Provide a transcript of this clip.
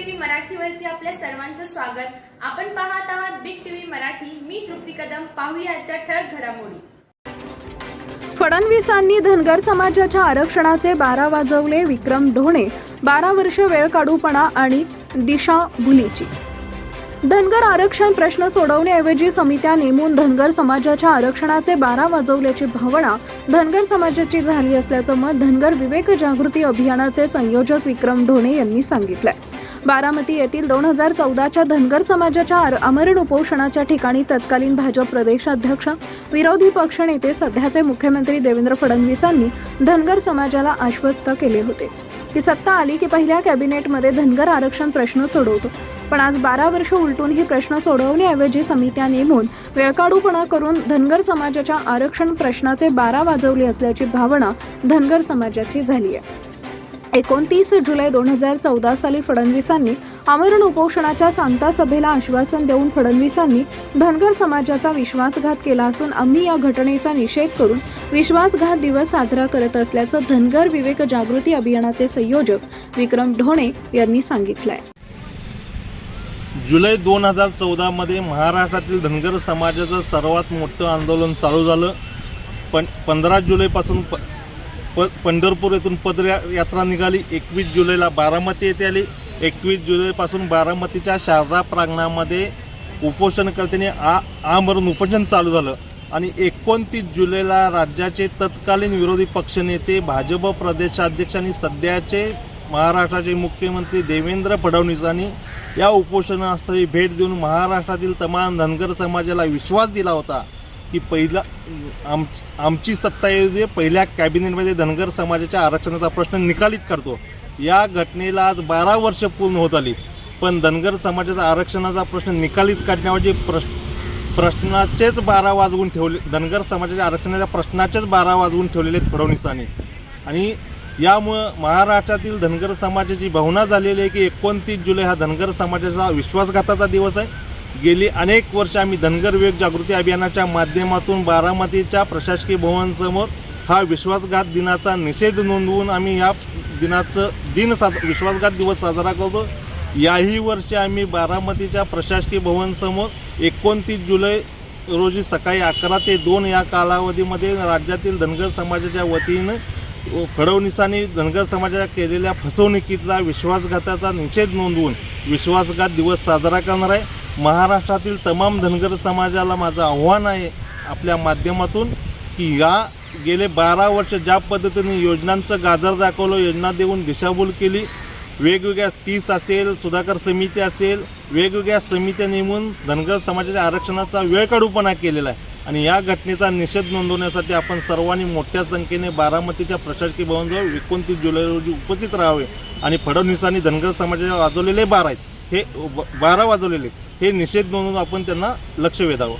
TV मराठीवरती आपल्या सर्वांचं स्वागत। आपण पाहत आहात बिग टीव्ही मराठी। मी तृप्ती कदम। पाहूया आजच्या ठळक घडामोडी। फडणवीसांनी धनगर समाजाच्या आरक्षणाचे 12 वाजवले। विक्रम ढोणे 12 वर्ष वेळ काढूपणा आणि दिशाभुलीची। धनगर आरक्षण प्रश्न सोडवण्याऐवजी समित्या नेमून धनगर समाजाच्या आरक्षणाचे 12 वाजवल्याची भावना धनगर समाजाची झाली असल्याचं मत धनगर विवेक जागृती अभियानाचे संयोजक विक्रम ढोणे यांनी सांगितलंय। बारामती येथील 2014च्या धनगर समाजाच्या आमरण उपोषणाच्या ठिकाणी तत्कालीन भाजप प्रदेशाध्यक्ष विरोधी पक्षनेते सध्याचे मुख्यमंत्री देवेंद्र फडणवीसांनी धनगर समाजाला आश्वस्त केले होते की सत्ता आली की पहिल्या कॅबिनेटमध्ये धनगर आरक्षण प्रश्न सोडवतो। पण आज 12 वर्ष उलटून ही प्रश्न सोडवण्याऐवजी समित्या नेमून वेळकाढूपणा करून धनगर समाजाच्या आरक्षण प्रश्नाचे 12 वाजवले असल्याची भावना धनगर समाजाची झाली आहे। 29 जुलै 2014 साली फडणवीसांनी आमरण उपोषणाच्या सांगता सभेला आश्वासन देऊन फडणवीसांनी धनगर समाजाचा विश्वासघात केला असून आम्ही या घटनेचा निषेध करून विश्वासघात दिवस साजरा करत असल्याचं धनगर विवेक जागृती अभियानाचे संयोजक विक्रम ढोणे यांनी सांगितलंय। जुलै 2014 मध्ये महाराष्ट्रातील धनगर समाजाचं सर्वात मोठं आंदोलन चालू झालं। 15 जुलैपासून पंढरपूर येथून पदयात्रा निघाली। 21 जुलैला बारामती येथे आली। 21 जुलैपासून बारामतीच्या शारदा प्रांगणामध्ये उपोषणकर्त्यांनी आमरण उपोषण चालू झालं आणि 29 जुलैला राज्याचे तत्कालीन विरोधी पक्षनेते भाजप प्रदेशाध्यक्ष आणि सध्याचे महाराष्ट्राचे मुख्यमंत्री देवेंद्र फडणवीसांनी या उपोषणस्थळी भेट देऊन महाराष्ट्रातील तमाम धनगर समाजाला विश्वास दिला होता की आमची सत्ता येऊ पहिल्या कॅबिनेटमध्ये धनगर समाजाच्या आरक्षणाचा प्रश्न निकालित करतो। या घटनेला आज 12 वर्ष पूर्ण होत आली, पण धनगर समाजाचा आरक्षणाचा प्रश्न निकालित करण्याऐवजी प्रश्नाचेच 12 वाजवून ठेवले। धनगर समाजाच्या आरक्षणाच्या प्रश्नाचेच 12 वाजवून ठेवलेले आहेत फडणवीसांनी। आणि यामुळं महाराष्ट्रातील धनगर समाजाची भावना झालेली आहे की 29 जुलै हा धनगर समाजाचा विश्वासघाताचा दिवस आहे। गेली अनेक वर्ष आम्ही धनगर विवेक जागृती अभियानाच्या माध्यमातून बारामतीच्या प्रशासकीय भवनासमोर हा विश्वासघात दिनाचा निषेध नोंदवून आम्ही या विश्वासघात दिवस साजरा करतो। याही वर्षी आम्ही बारामतीच्या प्रशासकीय भवनासमोर 29 जुलै रोजी सकाळी 11 ते 2 या कालावधीमध्ये राज्यातील धनगर समाजाच्या वतीनं फडणवीसांनी धनगर समाजाला केलेल्या फसवणुकीचा विश्वासघाताचा निषेध नोंदवून विश्वासघात दिवस साजरा करणार आहे। महाराष्ट्रातील तमाम धनगर समाजाला माझं आव्हान आहे आपल्या माध्यमातून की या गेले 12 वर्ष ज्या पद्धतीने योजनांचं गाजर दाखवलं, योजना देऊन दिशाभूल केली, वेगवेगळ्या 30 असेल, सुधाकर समिती असेल, वेगवेगळ्या समित्या नेमून धनगर समाजाच्या आरक्षणाचा वेळकाढूपणा केलेला आहे आणि या घटनेचा निषेध नोंदवण्यासाठी आपण सर्वांनी मोठ्या संख्येने बारामतीच्या प्रशासकीय भवनाजवळ 29 जुलै रोजी उपस्थित राहावे आणि फडणवीसांनी धनगर समाजाला वाजवलेले 12 आहेत, हे 12 वाजवलेले हे निषेध नोंदवून आपण त्यांना लक्ष वेधावं।